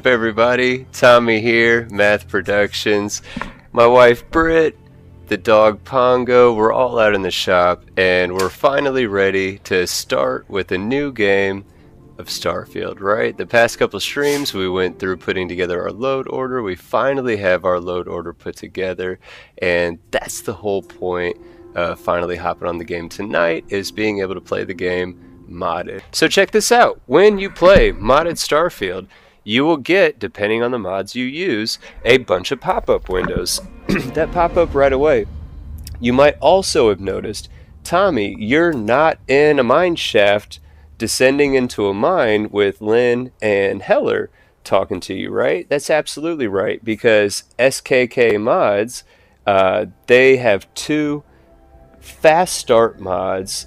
Up everybody, Tommy here, Math Productions. My wife Britt, the dog Pongo, we're all out in the shop and we're finally ready to start with a new game of Starfield, right? The past couple streams we went through putting together our load order. We finally have our load order put together, and that's the whole point of finally hopping on the game tonight, is being able to play the game modded. So check this out. When you play modded Starfield, you will get, depending on the mods you use, a bunch of pop-up windows that pop up right away. You might also have noticed, Tommy, you're not in a mine shaft descending into a mine with Lynn and Heller talking to you, right? That's absolutely right, because SKK mods, they have two fast start mods.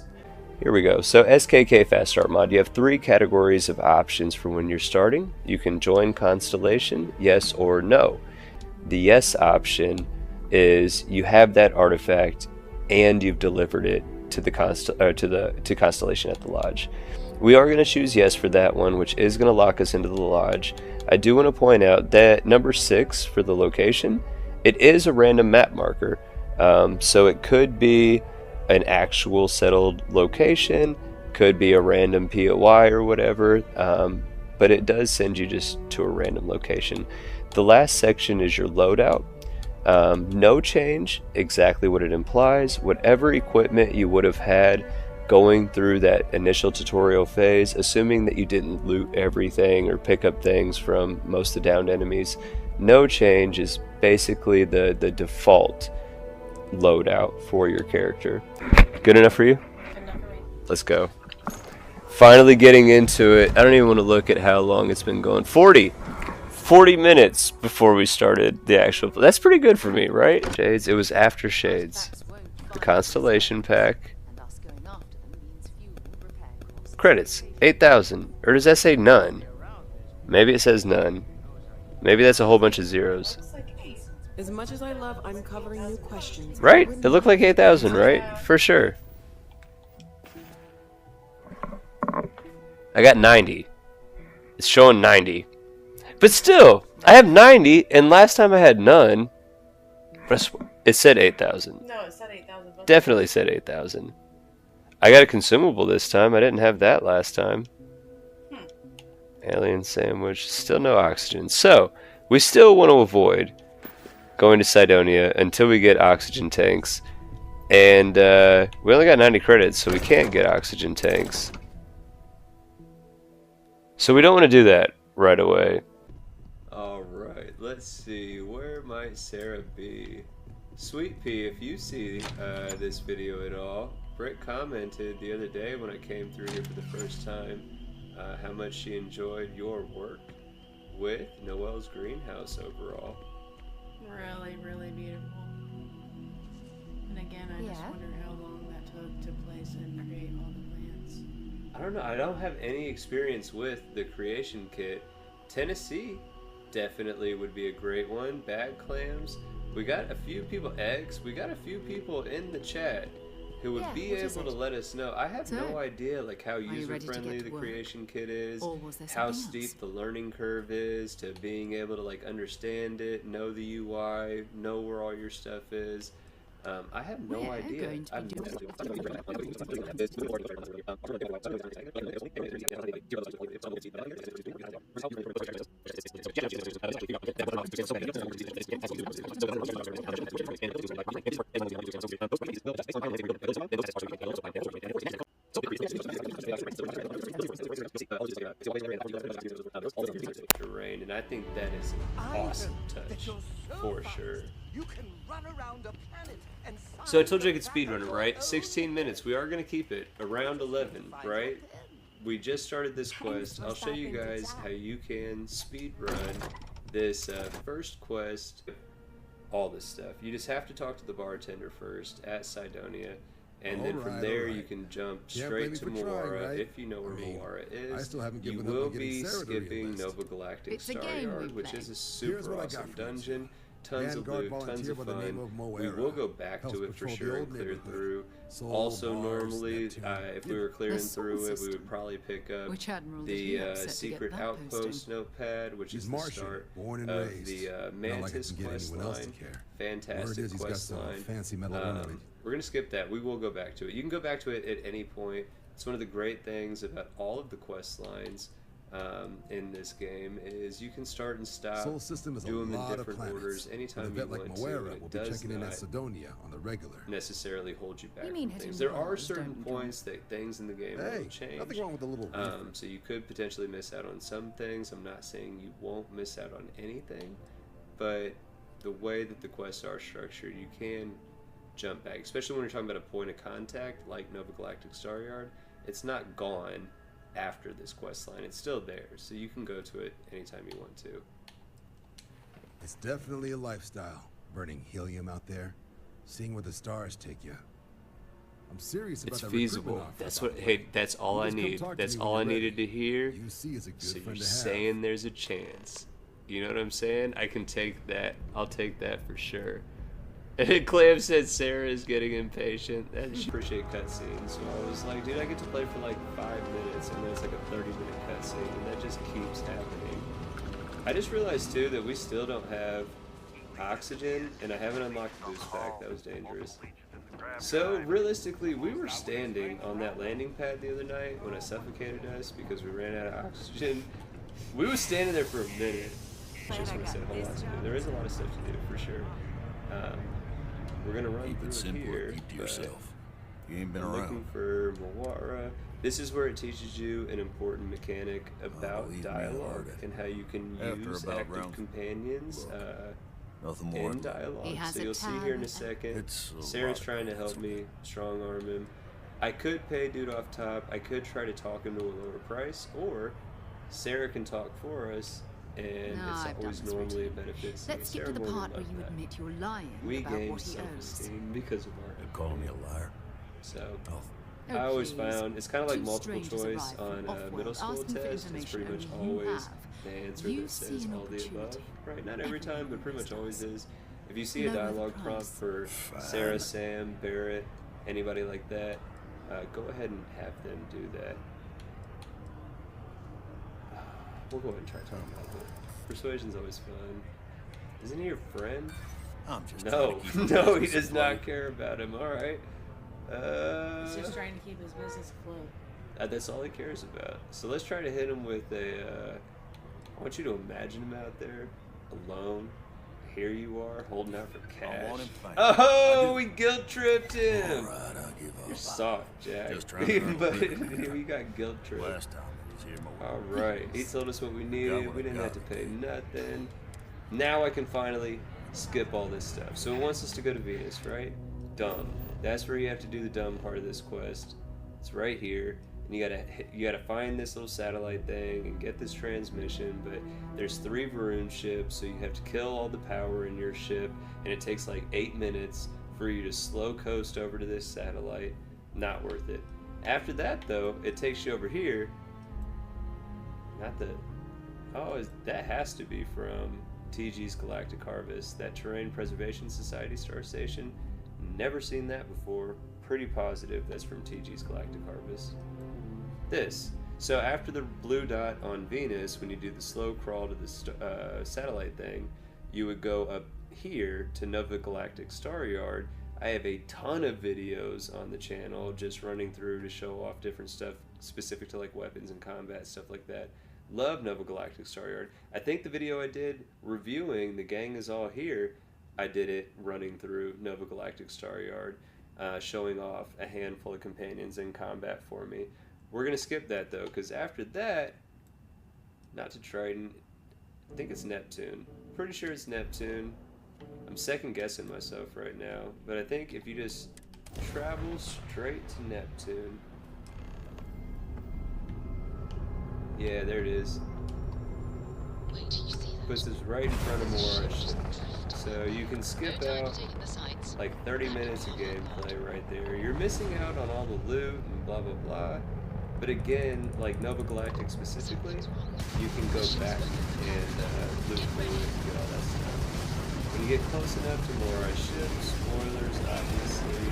Here we go. So SKK Fast Start Mod, you have three categories of options for when you're starting. You can join Constellation, yes or no. The yes option is you have that artifact and you've delivered it to the Constellation at the lodge. We are going to choose yes for that one, which is going to lock us into the lodge. I do want to point out that number 6 for the location, it is a random map marker. So it could be an actual settled location, could be a random POI or whatever, but it does send you just to a random location. The last section is your loadout. No change, exactly what it implies. Whatever equipment you would have had going through that initial tutorial phase, assuming that you didn't loot everything or pick up things from most of the downed enemies, no change is basically the default loadout for your character. Good enough for you? Let's go. Finally getting into it. I don't even want to look at how long it's been going. 40 minutes before we started the actual. That's pretty good for me, right? Shades. It was after Shades. The Constellation pack. Credits 8,000. Or does that say none? Maybe it says none. Maybe that's a whole bunch of zeros. As much as I love uncovering new questions. Right? It looked like 8,000, right? For sure. I got 90. It's showing 90. But still, I have 90, and last time I had none. It said 8,000. No, it said 8,000. Definitely said 8,000. I got a consumable this time. I didn't have that last time. Alien sandwich. Still no oxygen. So, we still want to avoid going to Cydonia until we get oxygen tanks, and we only got 90 credits, so we can't get oxygen tanks, so we don't want to do that right away. Alright, let's see, where might Sarah be? Sweet Pea, if you see this video at all, Britt commented the other day when I came through here for the first time how much she enjoyed your work with Noelle's greenhouse overall. Really beautiful. And again, I just wonder how long that took to place and create all the plants. I don't know. I don't have any experience with the creation kit. Tennessee definitely would be a great one. Bag clams. We got a few people. Eggs. We got a few people in the chat who would be able to let us know. I have no idea like how user-friendly the creation kit is, how steep the learning curve is to being able to like understand it, know the UI, know where all your stuff is. I have no idea. Terrain, and I think that is an awesome touch for sure. So I told you I could speedrun it, right? 16 minutes. We are going to keep it around 11, right? We just started this quest. I'll show you guys how you can speedrun this first quest. All this stuff. You just have to talk to the bartender first at Cydonia, and then from there you can jump straight to Moara if you know where Moara is. You will be skipping Nova Galactic Star Yard, which is a super awesome dungeon. tons of loot, tons of fun. We will go back to it for sure and clear through. Also, normally, if we were clearing through it, we would probably pick up the secret outpost notepad, which is the start of the Mantis quest line. Fantastic quest line. We're going to skip that. We will go back to it. You can go back to it at any point. It's one of the great things about all of the quest lines in this game is you can start and stop, do them in different orders anytime you want to. It does not necessarily hold you back from things. There are certain points that things in the game will change. Nothing wrong with the little so you could potentially miss out on some things. I'm not saying you won't miss out on anything, but the way that the quests are structured, you can jump back, especially when you're talking about a point of contact like Nova Galactic Star Yard. It's not gone after this quest line. It's still there, so you can go to it anytime you want to. It's definitely a lifestyle, burning helium out there, seeing where the stars take you. I'm serious about that. It's feasible. That's what. Hey, that's all I need. That's all I needed to hear. So you're saying there's a chance. You know what I'm saying? I can take that. I'll take that for sure. And Clam said Sarah is getting impatient. And she appreciate cutscenes. So I was like, dude, I get to play for like 5 minutes, and then it's like a 30-minute cutscene, and that just keeps happening. I just realized too that we still don't have oxygen, and I haven't unlocked the boost pack. That was dangerous. So realistically, we were standing on that landing pad the other night when I suffocated us because we ran out of oxygen. We were standing there for a minute. Just when I said whole oxygen. There is a lot of stuff to do for sure. We're gonna run through here. Keep to yourself. You ain't been I'm around. looking for Mawara. This is where it teaches you an important mechanic about dialogue and how you can use active companions in dialogue. So you'll see here in a second. Sarah's trying to help me strong arm him. I could pay dude off top. I could try to talk him to a lower price, or Sarah can talk for us. And it's always normally a benefit. Let's skip to the part where you admit you're lying about what he owns. Because of our calling me a liar. So I always found it's kind of like multiple choice on middle school tests. It's pretty much always the answer that says all the above. Right? Not every time, but pretty much always is. If you see a dialogue prompt for Sarah, Sam, Barrett, anybody like that, go ahead and have them do that. We'll go ahead and try talking about it. Persuasion's always fun. Isn't he your friend? I'm just no, he does not care about him. All right. He's just trying to keep his business afloat. That's all he cares about. So let's try to hit him with a. I want you to imagine him out there, alone. Here you are, holding out for cash. Oh, we guilt tripped him. All right, I'll give up. You're soft, Jack. Just trying to but we got guilt tripped. Last time he was here, All right, he told us what we needed. We didn't have to pay nothing. Now I can finally skip all this stuff. So it wants us to go to Venus, right? Dumb. That's where you have to do the dumb part of this quest. It's right here, and you gotta find this little satellite thing and get this transmission. But there's 3 Varun ships, so you have to kill all the power in your ship, and it takes like 8 minutes for you to slow coast over to this satellite. Not worth it. After that, though, it takes you over here. Not the. Oh, that has to be from TG's Galactic Harvest, that Terrain Preservation Society star station. Never seen that before. Pretty positive that's from TG's Galactic Harvest. This. So after the blue dot on Venus, when you do the slow crawl to the satellite thing, you would go up here to Nova Galactic Star Yard. I have a ton of videos on the channel just running through to show off different stuff specific to like weapons and combat, stuff like that. Love Nova Galactic Star Yard. I think the video I did reviewing The Gang Is All Here, I did it running through Nova Galactic Star Yard, showing off a handful of companions in combat for me. We're going to skip that though, because after that, not to Triton, I think it's Neptune. Pretty sure it's Neptune. I'm second guessing myself right now, but I think if you just travel straight to Neptune. Yeah, there it is. Puts us right in front of Moorish. So you can skip out like 30 minutes of gameplay right there. You're missing out on all the loot and blah blah blah. But again, like Nova Galactic specifically, you can go back and loot for it and get all that stuff. When We get close enough to Morai ship. Spoilers, obviously.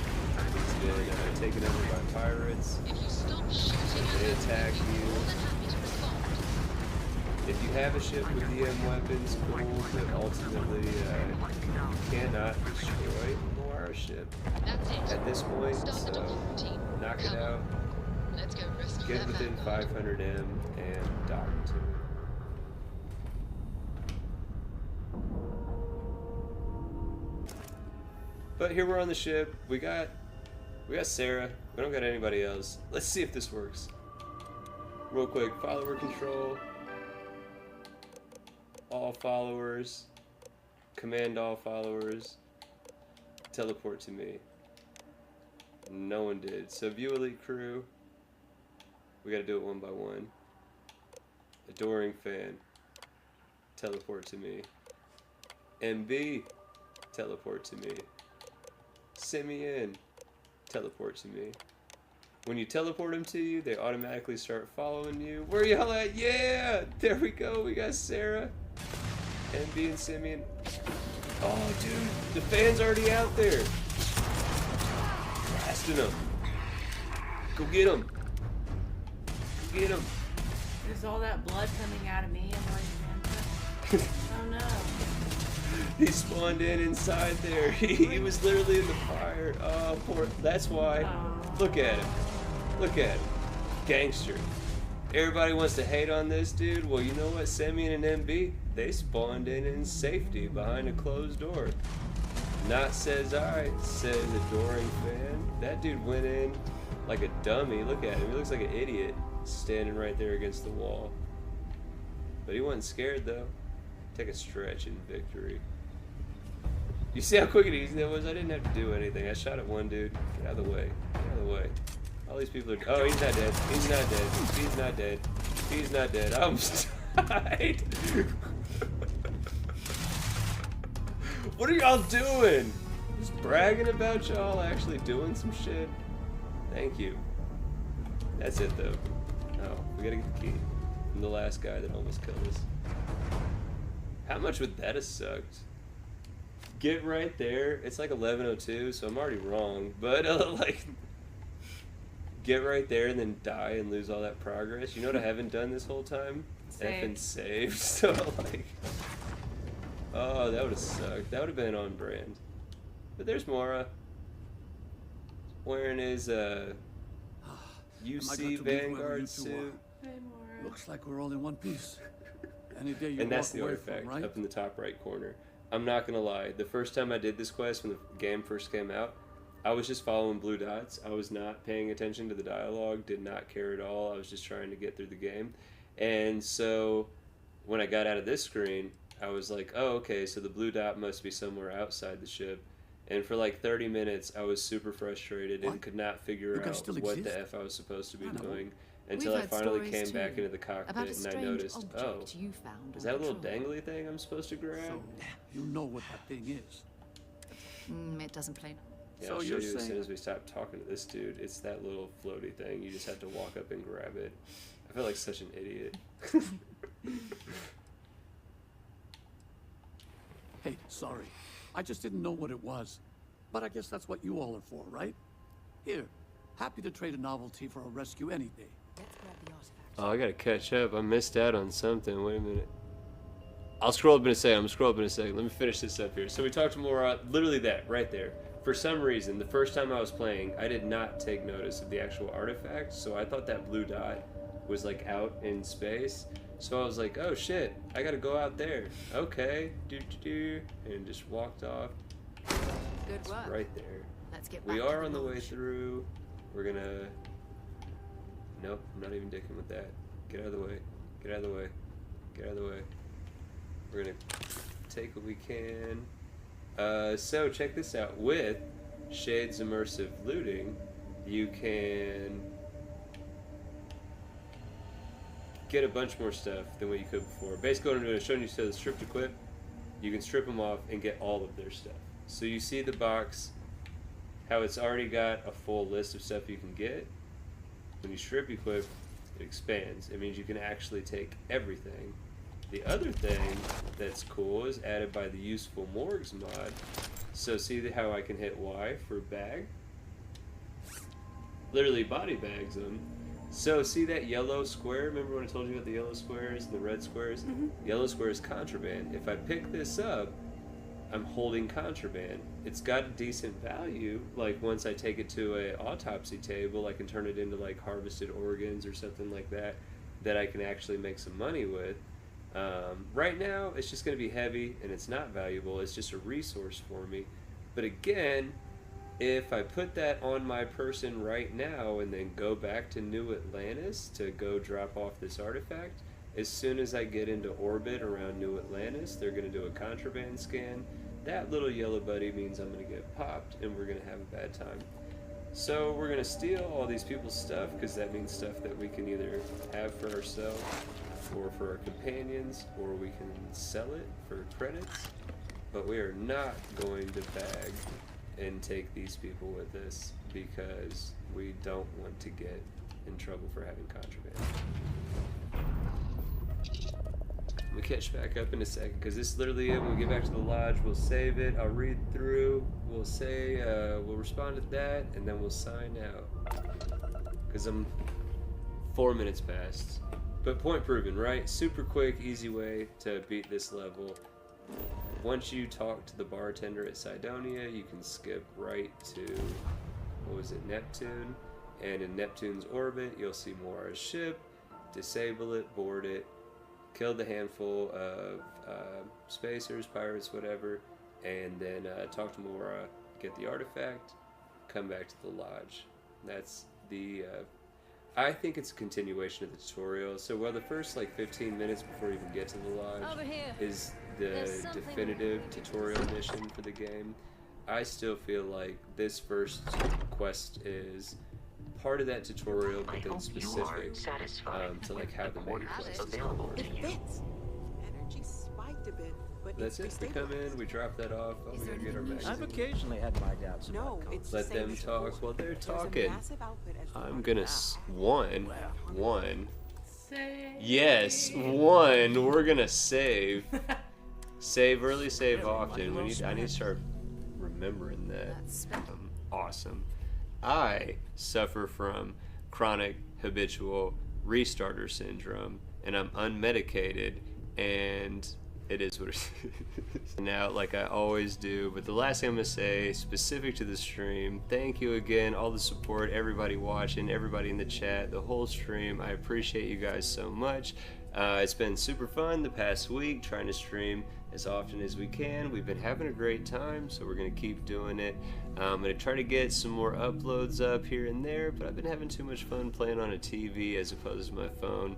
It's been taken over by pirates. They attack you. If you have a ship with DM weapons, cool, but ultimately cannot destroy Morai ship at this point, so knock it out. Get within 500 M and dock to it. But here we're on the ship. We got Sarah. We don't got anybody else. Let's see if this works. Real quick, follower control. All followers. Command all followers. Teleport to me. No one did. So view elite crew. We gotta do it one by one. Adoring fan. Teleport to me. MB. Teleport to me. Simeon, teleport to me. When you teleport them to you, they automatically start following you. Where y'all at? Yeah! There we go. We got Sarah, MB, and Simeon. Oh, dude. The fan's already out there. Blasting them. Go get them. Go get them. Is all that blood coming out of me? I'm already oh no. He spawned in inside there. He was literally in the fire. Oh, poor. That's why. Look at him. Look at him. Gangster. Everybody wants to hate on this dude. Well, you know what? Simeon and MB, they spawned in safety behind a closed door. Not says I, says adoring fan. That dude went in like a dummy. Look at him. He looks like an idiot standing right there against the wall. But he wasn't scared though. Take a stretch in victory. You see how quick and easy that was? I didn't have to do anything. I shot at one dude. Get out of the way. Get out of the way. All these people are... Oh, he's not dead. He's not dead. He's not dead. He's not dead. I almost died. What are y'all doing? Just bragging about y'all actually doing some shit? Thank you. That's it, though. Oh, we gotta get the key from the last guy that almost killed us. How much would that have sucked? Get right there. It's like 11:02, so I'm already wrong. But like, get right there and then die and lose all that progress. You know what I haven't done this whole time? Effing saved. So like, oh, that would have sucked. That would have been on brand. But there's Mora wearing his UC Vanguard suit. Hey, Mora. Looks like we're all in one piece. Any day you And that's walk the away artifact from, right? up in the top right corner. I'm not gonna lie, the first time I did this quest when the game first came out, I was just following blue dots. I was not paying attention to the dialogue, did not care at all. I was just trying to get through the game. And so when I got out of this screen, I was like, oh, okay, so the blue dot must be somewhere outside the ship. And for like 30 minutes, I was super frustrated and could not figure out what the F I was supposed to be doing. Until I finally came back into the cockpit and I noticed, oh, is that a little dangly thing I'm supposed to grab? So, you know what that thing is. It doesn't play. Yeah, So I'll show you're you as soon saying- as we stop talking to this dude. It's that little floaty thing. You just have to walk up and grab it. I feel like such an idiot. Hey, sorry. I just didn't know what it was. But I guess that's what you all are for, right? Here, happy to trade a novelty for a rescue any day. Let's grab the artifact. Oh, I gotta catch up. I missed out on something. Wait a minute. I'll scroll up in a second. I'm gonna scroll up in a second. Let me finish this up here. So we talked to Mora, literally that, right there. For some reason, the first time I was playing, I did not take notice of the actual artifact, so I thought that blue dot was like out in space. So I was like, oh shit, I gotta go out there. Okay, and just walked off. Good It's work. right there. Let's get We back to are on the way launch. through. We're gonna... Nope, I'm not even dicking with that. Get out of the way. Get out of the way. Get out of the way. We're gonna take what we can. So check this out. With Shade's Immersive Looting, you can get a bunch more stuff than what you could before. Basically what I'm doing is showing you the stripped equip. You can strip them off and get all of their stuff. So you see the box, how it's already got a full list of stuff you can get. When you strip equip, it expands. It means you can actually take everything. The other thing that's cool is added by the Useful Morgues mod. So see how I can hit Y for bag? Literally body bags them. So see that yellow square? Remember when I told you about the yellow squares and the red squares? Yellow square is contraband. If I pick this up, I'm holding contraband. It's got a decent value. Like once I take it to a autopsy table, I can turn it into like harvested organs or something like that I can actually make some money with. Right now, it's just going to be heavy and it's not valuable. It's just a resource for me. But again, if I put that on my person right now and then go back to New Atlantis to go drop off this artifact, as soon as I get into orbit around New Atlantis, they're going to do a contraband scan. That little yellow buddy means I'm going to get popped and we're going to have a bad time. So we're going to steal all these people's stuff because that means stuff that we can either have for ourselves or for our companions, or we can sell it for credits. But we are not going to bag and take these people with us because we don't want to get in trouble for having contraband. We'll catch back up in a second because this is literally it. When we get back to the lodge, we'll save it. I'll read through. We'll say, we'll respond to that, and then we'll sign out. Because I'm 4 minutes past. But point proven, right? Super quick, easy way to beat this level. Once you talk to the bartender at Cydonia, you can skip right to, what was it, Neptune? And in Neptune's orbit, you'll see Moira's ship, disable it, board it, kill the handful of spacers, pirates, whatever, and then talk to Moira, get the artifact, come back to the lodge. That's the, I think it's a continuation of the tutorial. So while the first like 15 minutes before you even get to the lodge is the definitive tutorial mission for the game, I still feel like this first quest is part of that tutorial, but then specific to like how the main quest is going to work. It fits. Energy spiked a bit, but That's it. We come in, we drop that off. Oh, we gotta get our magazine. I've occasionally had my doubts about it's Let them talk while they're talking. I'm gonna one. Yes, one. We're gonna save. Save early, save often. I need to start remembering that. Awesome. I suffer from chronic habitual restarter syndrome, and I'm unmedicated, and it is what it is. Now, like I always do, but the last thing I'm gonna say, specific to the stream, thank you again, all the support, everybody watching, everybody in the chat, the whole stream. I appreciate you guys so much. It's been super fun the past week trying to stream as often as we can. We've been having a great time, so we're gonna keep doing it. I'm gonna try to get some more uploads up here and there, but I've been having too much fun playing on a TV as opposed to my phone.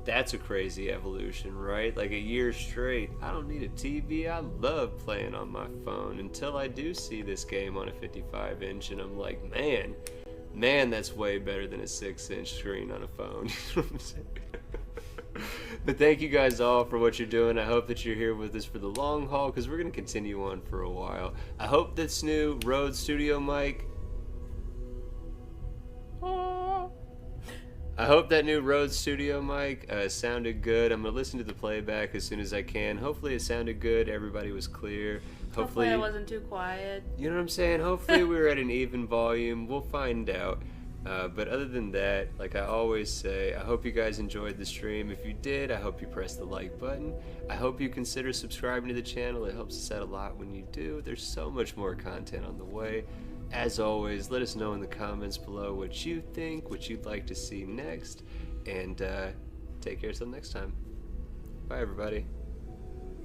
That's a crazy evolution, right? Like a year straight, I don't need a TV. I love playing on my phone until I do see this game on a 55-inch, and I'm like, man, that's way better than a 6-inch screen on a phone. You know what I'm saying? But thank you guys all for what you're doing. I hope that you're here with us for the long haul, because we're going to continue on for a while. I hope this new Rode Studio mic... I hope that new Rode Studio mic sounded good. I'm going to listen to the playback as soon as I can. Hopefully it sounded good. Everybody was clear. Hopefully I wasn't too quiet. You know what I'm saying? Hopefully we were at an even volume. We'll find out. But other than that, like I always say, I hope you guys enjoyed the stream. If you did, I hope you press the like button. I hope you consider subscribing to the channel. It helps us out a lot when you do. There's so much more content on the way. As always, let us know in the comments below what you think, what you'd like to see next, and take care until next time. Bye, everybody.